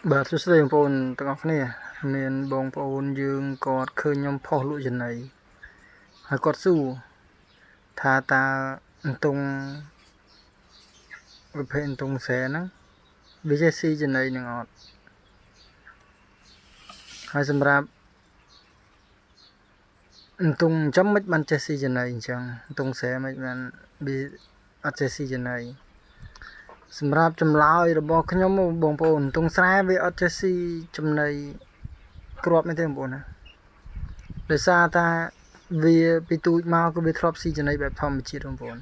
បាទសួស្តីបងប្អូនទាំងអស់គ្នាមានបងប្អូនយើងគាត់ឃើញខ្ញុំផុសលក់ចំណីហើយគាត់សួរថាតើអន្ទង់ប្រភេទអន្ទង់ស្រែហ្នឹងវាចេះស៊ីចំណីនឹងអត់ហើយសម្រាប់អន្ទង់ចំមិនបានចេះស៊ីចំណីអញ្ចឹងអន្ទង់ស្រែមិនបានវាអត់ចេះស៊ីចំណីសម្រាប់ចម្លើយរបស់ខ្ញុំបងប្អូនអន្ទង់ស្រែវាអត់ចេះស៊ីចំណីគ្រាប់នេះទេបងប្អូនណាដោយសារតែវាពីទូចមកគឺវាធ្លាប់ស៊ីចំណីបែបធម្មជាតិបងប្អូន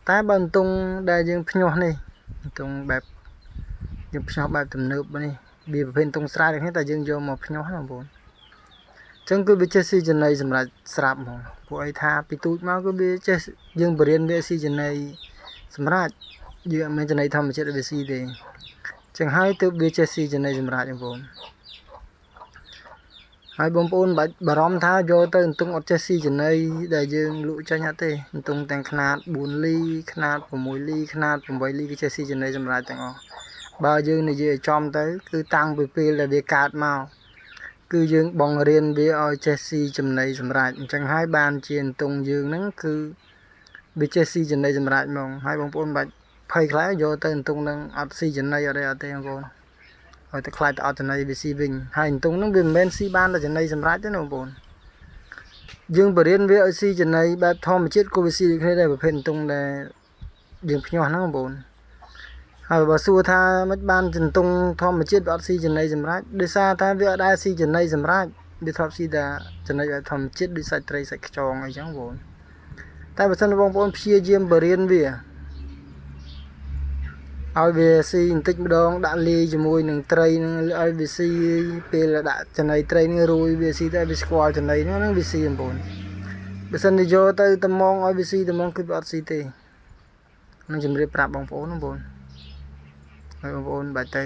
តែបើអន្ទង់ដែលយើងភ្ញាស់នេះអន្ទង់បែបយើងភ្ញាស់បែបទំនើបនេះវាប្រភេទអន្ទង់ស្រែដូចនេះតែយើងយកមកភ្ញាស់ណាបងប្អូនអញ្ចឹងគឺវាចេះស៊ីចំណីសម្រាប់ស្រាប់ហ្មងពួកអីថាពីទូចមកគឺវាចេះយើងបរៀនវាស៊ីចំណីសម្រាប់យើងអត់មានចំណីធម្មជាតិវាស៊ីទេអញ្ចឹងហើយទើបវាចេះស៊ីចំណីសម្រាប់បងប្អូនហើយបងប្អូនបារម្ភថាយកទៅអន្ទង់អត់ចេះស៊ីចំណីដែលយើងលក់ចាញ់អត់ទេអន្ទង់ទាំងຂະຫນາດ4លីຂະຫນາດ6លីຂະຫນາດ8លីវាចេះស៊ីចំណីសម្រាប់ទាំងអស់បើយើងនិយាយឲ្យចំទៅគឺតាំងពីពេលដែលវាកើតមកគឺយើងបង្រៀនវាឲ្យចេះស៊ីចំណីសម្រាប់អញ្ចឹងហើយបានជាអន្ទង់យើងហ្នឹងគឺវាចេះស៊ីចំណីសម្រាប់ហ្មងហើយបងប្អូនបាច់ភ័យខ្លាចយកទៅអន្ទង់ហ្នឹងអត់ស៊ីចំណីអត់ទេបងប្អូនឲ្យតែខ្លាចតែអត់ចំណីវាស៊ីវិញហើយអន្ទង់ហ្នឹងវាមិនមែនស៊ីបានតែចំណីសម្រាប់ទេណាបងប្អូនយើងបរៀនវាឲ្យស៊ីចំណីបែបធម្មជាតិក៏វាស៊ីដូចគ្នាដែរប្រភេទអន្ទង់ដែលយើងភ្ញាស់ហ្នឹងបងប្អូនហើយបើសួរថាមិនបានអន្ទង់ធម្មជាតិវាអត់ស៊ីចំណីសម្រាប់ដោយសារតែវាអត់ដែលស៊ីចំណីសម្រាប់វាធ្លាប់ស៊ីតែចំណីបែបធម្មជាតិដូចសាច់ត្រីសាច់ខ្យងអីចឹងបងប្អូនតែបើសិនបងប្អូនព្យាយាមបរៀនវាឲ្យវាស៊ីបន្តិចម្ដងដាក់លាយជាមួយនឹងត្រីនឹងឲ្យវាស៊ីពេលដាក់ចំណីត្រីនេះរួយវាស៊ីតែវាស្គាល់ចំណីហ្នឹងវាស៊ីបងប្អូនបើសិនជាយកទៅត្មងឲ្យវាស៊ីត្មងគឺវាអត់ស៊ីទេនឹងជំរាបប្រាប់បងប្អូនបងប្អូនហើយបងប្អូនបាច់ទៅ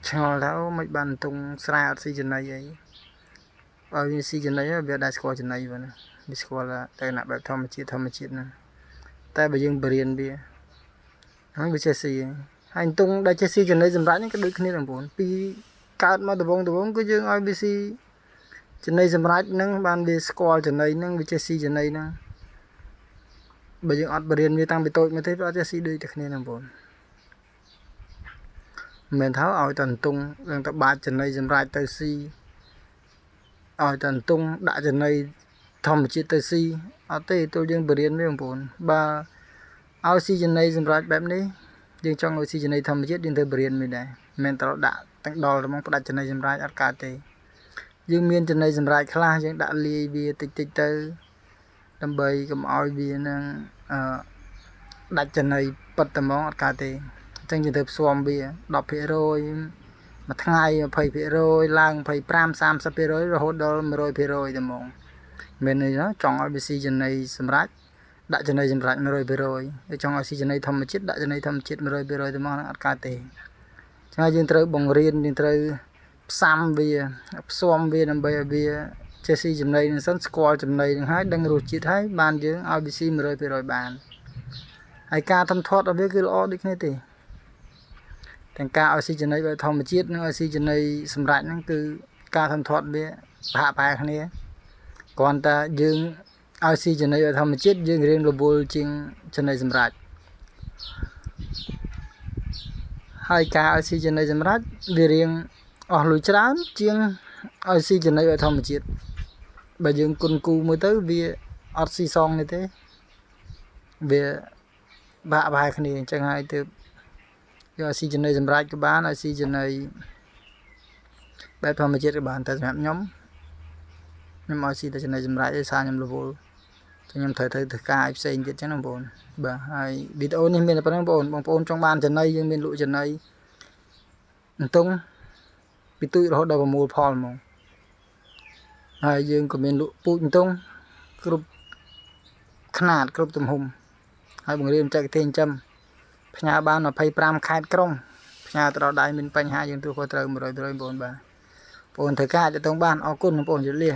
ឆ្ងល់ថាអូមិនបានអន្ទង់ស្រែអត់ស៊ីចំណីអីឲ្យវាស៊ីចំណីវាដែរស្គាល់ចំណីបងណាវាស្គាល់តែណាបែបធម្មជាតិហ្នឹងតែបើយើងបរៀនវាហើយវាចេះស៊ីហើយអន្ទង់ដែលចេះស៊ីចំណីសម្រាប់នេះក៏ដូចគ្នាបងប្អូនពីកើតមកដំបូងគឺយើងឲ្យវាស៊ីចំណីសម្រាប់ហ្នឹងបានវាស្គាល់ចំណីហ្នឹងវាចេះស៊ីចំណីហ្នឹងបើយើងអត់បរៀនវាតាំងពីតូចមកទេវាអត់ចេះស៊ីដូចតែគ្នាបងប្អូនមិនមែនថាឲ្យតែអន្ទង់នឹងទៅបាចចំណីសម្រាប់ទៅស៊ីឲ្យតែអន្ទង់ដាក់ចំណីធម្មជាតិទៅស៊ីអត់ទេទោះយើងបរៀនវាបងប្អូនបើឲ្យស៊ីចំណីសម្រាប់បែបនេះយើងចង់ឲ្យស៊ីចំណីធម្មជាតិយើងទៅបរៀនវាដែរមិនមែនត្រូវដាក់ទាំងដល់ហ្មងផ្ដាច់ចំណីសម្រាប់អត់កើតទេយើងមានចំណីសម្រាប់ខ្លះយើងដាក់លាយវាតិចទៅដើម្បីកុំឲ្យវានឹងដាច់ចំណីប៉ិតតែហ្មងអត់កើតទេអញ្ចឹងយើងត្រូវផ្សំវា 10% មួយថ្ងៃ 20% ឡើង 25 30% រហូតដល់ 100% តែហ្មងមែនទេចង់ឲ្យវាស៊ីចំណីសម្រាប់ដាក់ចំណីសម្រាប់ 100% ហើយចង់ឲ្យស៊ីចំណីធម្មជាតិដាក់ចំណីធម្មជាតិ 100% ទៅមកអត់កើតទេចឹងហើយយើងត្រូវបង្រៀនយើងត្រូវផ្សំវាផ្សំវាដើម្បីឲ្យវាចេះស៊ីចំណីនឹងសិនស្គាល់ចំណីនឹងហើយដឹងរសជាតិហើយបានយើងឲ្យវាស៊ី 100% បានហើយការធំធាត់របស់វាគឺល្អដូចគ្នាទេទាំងការឲ្យស៊ីចំណីបែបធម្មជាតិនិងឲ្យស៊ីចំណីសម្រាប់ហ្នឹងគឺការធំធាត់វាប្រហាក់ប្រហែលគ្នាគ្រាន់តែយើងឲ្យស៊ីចំណីបែបធម្មជាតិយើងរៀងរវល់ជាងចំណីសម្រាប់ហើយការឲ្យស៊ីចំណីសម្រាប់វារៀងអស់លុយច្រើនជាងឲ្យស៊ីចំណីបែបធម្មជាតិបើយើងគុណគូមើលទៅវាអត់ស៊ីសងនេះទេវាបាក់ប្រហែលគ្នាអញ្ចឹងហើយទើបយកស៊ីចំណីសម្រាប់ក៏បានឲ្យស៊ីចំណីបែបធម្មជាតិក៏បានតែសម្រាប់ខ្ញុំឲ្យស៊ីតែចំណីសម្រាប់ឯសារខ្ញុំរវល់ខ្ញុំត្រូវធ្វើការឲ្យផ្សេងទៀតចឹងណាបងប្អូនបាទហើយវីដេអូនេះមានតែប៉ុណ្្នឹងបងប្អូនចង់បានចំណីយើងមានលក់ចំណីអន្ទង់ពីទូចរហូតដល់ប្រមូលផលហ្មងហើយយើងក៏មានលក់ពូជអន្ទង់គ្រប់ຂະຫນາດគ្រប់ទំហំហើយបង្រៀនបច្ចេកទេសចិញ្ចឹមផ្ញើបាន25ខេត្តក្រុងផ្ញើទៅដល់ដៃមានបញ្ហាយើងទូខុសត្រូវ 100% បងប្អូនបាទបងប្អូនធ្វើការអាចទៅបានអរគុណបងប្អូនជម្រាបលា